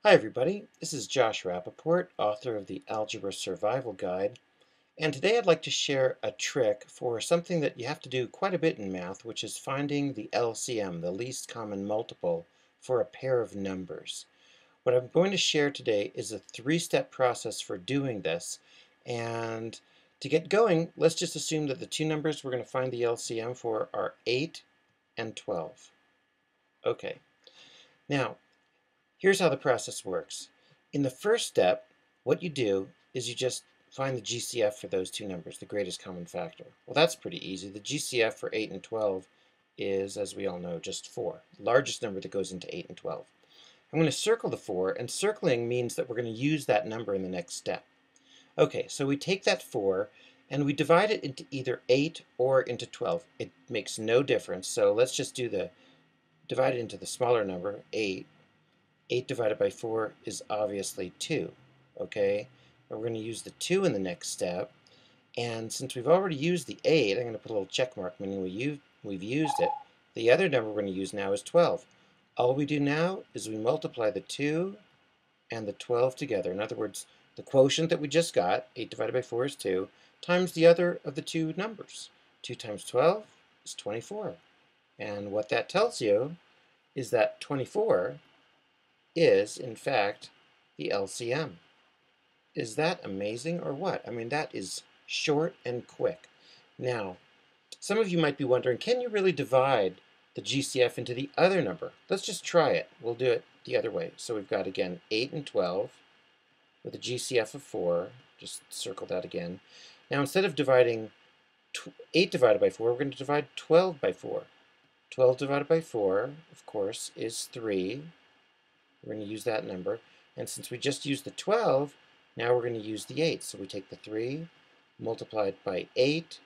Hi everybody, this is Josh Rappaport, author of the Algebra Survival Guide, and today I'd like to share a trick for something that you have to do quite a bit in math, which is finding the LCM, the least common multiple, for a pair of numbers. What I'm going to share today is a three-step process for doing this, and to get going, let's just assume that the two numbers we're going to find the LCM for are 8 and 12. Okay, now here's how the process works. In the first step, what you do is you just find the GCF for those two numbers, the greatest common factor. Well, that's pretty easy. The GCF for 8 and 12 is, as we all know, just 4, the largest number that goes into 8 and 12. I'm going to circle the 4, and circling means that we're going to use that number in the next step. Okay, so we take that 4 and we divide it into either 8 or into 12. It makes no difference, so let's just divide it into the smaller number, 8. 8 divided by 4 is obviously 2, okay? And we're going to use the 2 in the next step, and since we've already used the 8, I'm going to put a little check mark, meaning we've used it. The other number we're going to use now is 12. All we do now is we multiply the 2 and the 12 together. In other words, the quotient that we just got, 8 divided by 4 is 2, times the other of the two numbers. 2 times 12 is 24. And what that tells you is that 24 is, in fact, the LCM. Is that amazing or what? I mean, that is short and quick. Now, some of you might be wondering, can you really divide the GCF into the other number? Let's just try it. We'll do it the other way. So we've got, again, 8 and 12 with a GCF of 4. Just circle that again. Now, instead of dividing 8 divided by 4, we're going to divide 12 by 4. 12 divided by 4, of course, is 3. We're going to use that number. And since we just used the 12, now we're going to use the 8. So we take the 3, multiply it by 8.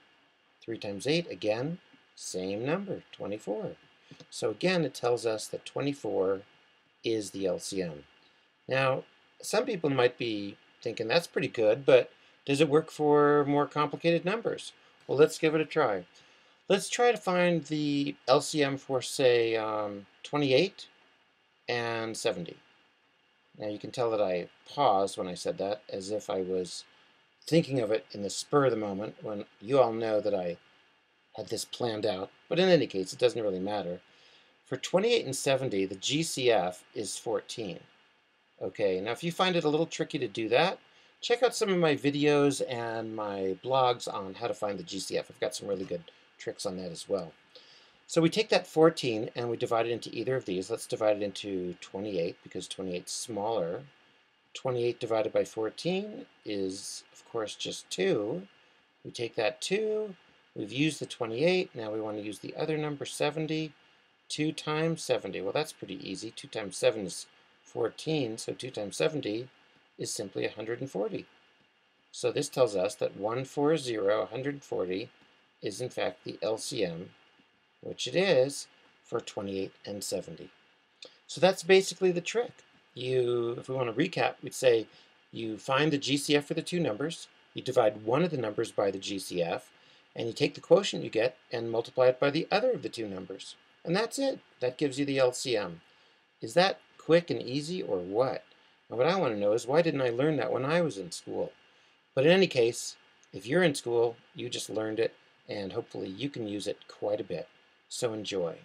3 times 8, again, same number, 24. So again, it tells us that 24 is the LCM. Now, some people might be thinking that's pretty good, but does it work for more complicated numbers? Well, let's give it a try. Let's try to find the LCM for, say, 28 and 70. Now you can tell that I paused when I said that, as if I was thinking of it in the spur of the moment, when you all know that I had this planned out. But in any case, it doesn't really matter. For 28 and 70, the GCF is 14. Okay, now if you find it a little tricky to do that, check out some of my videos and my blogs on how to find the GCF. I've got some really good tricks on that as well. So we take that 14 and we divide it into either of these. Let's divide it into 28 because 28 is smaller. 28 divided by 14 is, of course, just 2. We take that 2, we've used the 28, now we want to use the other number, 70. 2 times 70, well, that's pretty easy. 2 times 7 is 14, so 2 times 70 is simply 140. So this tells us that 140, 140, is in fact the LCM, which it is, for 28 and 70. So that's basically the trick. If we want to recap, we'd say you find the GCF for the two numbers, you divide one of the numbers by the GCF, and you take the quotient you get and multiply it by the other of the two numbers. And that's it. That gives you the LCM. Is that quick and easy or what? Now what I want to know is, why didn't I learn that when I was in school? But in any case, if you're in school, you just learned it, and hopefully you can use it quite a bit. So enjoy.